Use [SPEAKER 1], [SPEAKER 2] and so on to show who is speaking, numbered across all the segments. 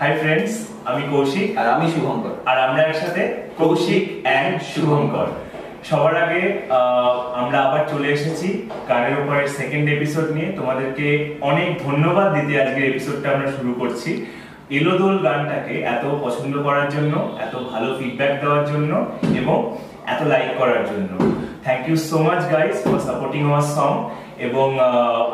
[SPEAKER 1] Hi friends, আমি কৌশিক
[SPEAKER 2] আর আমি শুভঙ্কর,
[SPEAKER 1] আর আমরা একসাথে কৌশিক এন্ড শুভঙ্কর। সবার আগে আমরা আবার চলে এসেছি গানের উপরের সেকেন্ড এপিসোড নিয়ে। তোমাদেরকে অনেক ধন্যবাদ দিতে আজকের এপিসোডটা আমরা শুরু করছি। এলোদোল গানটাকে এত পছন্দ করার জন্য, এত ভালো ফিডব্যাক দেওয়ার জন্য এবং এত লাইক করার জন্য। Thank you so much guys for supporting our song. এবং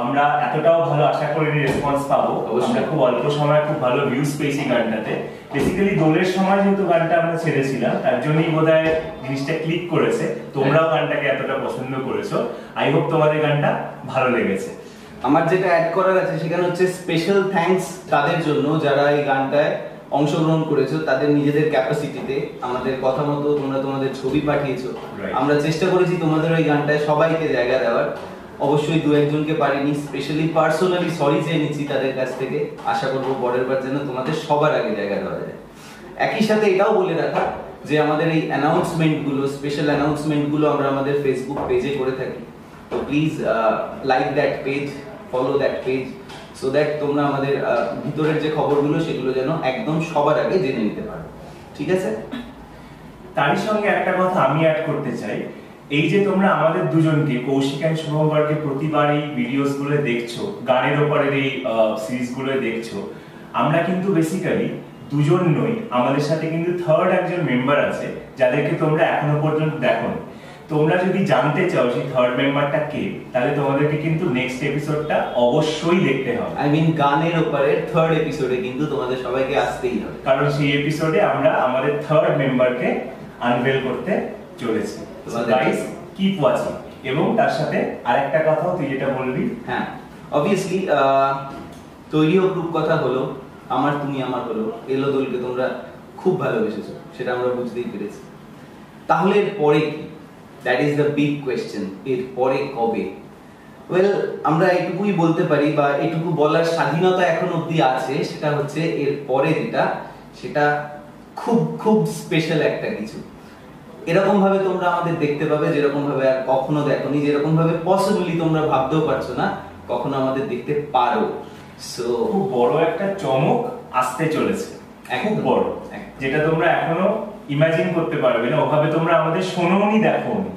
[SPEAKER 1] আমরা এতটাও ভালো আশা করিনি রেসপন্স পাবো। আমরা খুব অল্প সময় খুব ভালো ভিউজ পেয়েছি গানটাতে। বেসিক্যালি দোলের সময় যেহেতু গানটা আমরা ছেড়েছিলাম, তার জন্যই বোধহয় জিনিসটা ক্লিক করেছে। তোমরাও গানটাকে এতটা পছন্দ করেছো। আই হোপ তোমাদের গানটা ভালো লেগেছে।
[SPEAKER 2] আমার যেটা অ্যাড করার আছে সেখানে হচ্ছে স্পেশাল থ্যাঙ্কস তাদের জন্য যারা এই গানটায় অংশগ্রহণ করেছো, তাদের নিজেদের ক্যাপাসিটিতে। আমাদের কথা মতো তোমরা তোমাদের ছবি পাঠিয়েছো। আমরা চেষ্টা করেছি তোমাদের ওই গানটায় সবাইকে জায়গা দেওয়ার। অবশ্যই দু একজনকে পারিনি, স্পেশালি পার্সোনালি সরি চেয়ে নিচ্ছি তাদের কাছ থেকে। আশা করবো পরের বার যেন তোমাদের সবার আগে জায়গা দেওয়া যায়। একই সাথে এটাও বলে রাখা যে আমাদের এই অ্যানাউন্সমেন্টগুলো, স্পেশাল অ্যানাউন্সমেন্টগুলো আমরা আমাদের ফেসবুক পেজে করে থাকি। তো please like that page, follow that page, so that তোমরা আমাদের ভিতরের যে খবরগুলো সেগুলো যেন একদম সবার আগে জেনে নিতে পারো। ঠিক আছে?
[SPEAKER 1] তারই সঙ্গে একটা কথা আমি অ্যাড করতে চাই। এই যে তোমরা আমাদের দুজনকে, কৌশিক এন্ড শুভঙ্করকে প্রতিবার এই ভিডিওস গুলো দেখছো, গানের ওপরের এই সিরিজ গুলো দেখছো, আমরা কিন্তু বেসিক্যালি দুজন নই, আমাদের সাথে কিন্তু থার্ড একজন মেম্বার আছে যাদেরকে তোমরা এখনো পর্যন্ত দেখোনি। তোমরা যদি জানতে চাও সেই থার্ড মেম্বারটা কে, তাহলে তোমাদেরকে কিন্তু নেক্সট এপিসোডটা অবশ্যই দেখতে হবে।
[SPEAKER 2] আই মিন গানের ওপরের থার্ড এপিসোডে কিন্তু তোমাদের সবাইকে আসতেই হবে,
[SPEAKER 1] কারণ সেই এপিসোডে আমরা আমাদের থার্ড মেম্বারকে আনভেল করতে চলেছি। Guys keep watching. এবং তার সাথে আরেকটা কথাও তুই যেটা বলবি,
[SPEAKER 2] হ্যাঁ অবভিয়াসলি তৈরি হোক রূপকথা হলো, আমার তুমি আমার হলো, এলোদোলকে তোমরা খুব ভালোবেসেছো, সেটা আমরা বুঝতেই পেরেছি। তাহলে এর পরে কি? That is the big question. এর পরে কবে? ওয়েল, আমরা এটুকুই বলতে পারি, বা এটুকু বলার স্বাধীনতা এখন অবধি আছে। সেটা হচ্ছে এর পরে যেটা, সেটা খুব খুব স্পেশাল একটা কিছু। এরকম ভাবে তোমরা আমাদের দেখতে পাবে যেরকম ভাবে আর কখনো দেখোনি, যেরকম ভাবে পসিবলি তোমরা ভাবতেও পারছো না কখনো আমাদের দেখতে পারো। সো
[SPEAKER 1] খুব বড় একটা চমক আসতে চলেছে, খুব বড়, যেটা তোমরা এখনো ইমাজিন করতে পারবে না। ওভাবে তোমরা আমাদের শোনোনি, দেখোনি,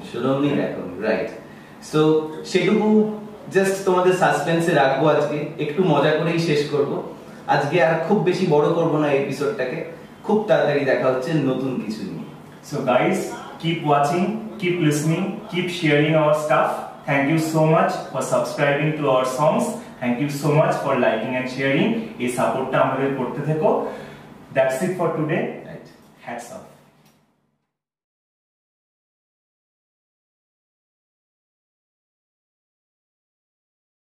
[SPEAKER 2] রাইট। সো সেটুকু জাস্ট তোমাদের সাসপেন্সে রাখবো। আজকে একটু মজা করেই শেষ করব। আজকে আর খুব বেশি বড় করব না এপিসোডটাকে। খুব তাড়াতাড়ি দেখা হচ্ছে নতুন কিছু নিয়ে।
[SPEAKER 1] So guys, keep watching, keep listening, keep sharing our stuff. Thank you so much for subscribing to our songs. Thank you so much for liking and sharing. এই সাপোর্টটা আমাদের করতে থেকো। That's it for today. Hats off.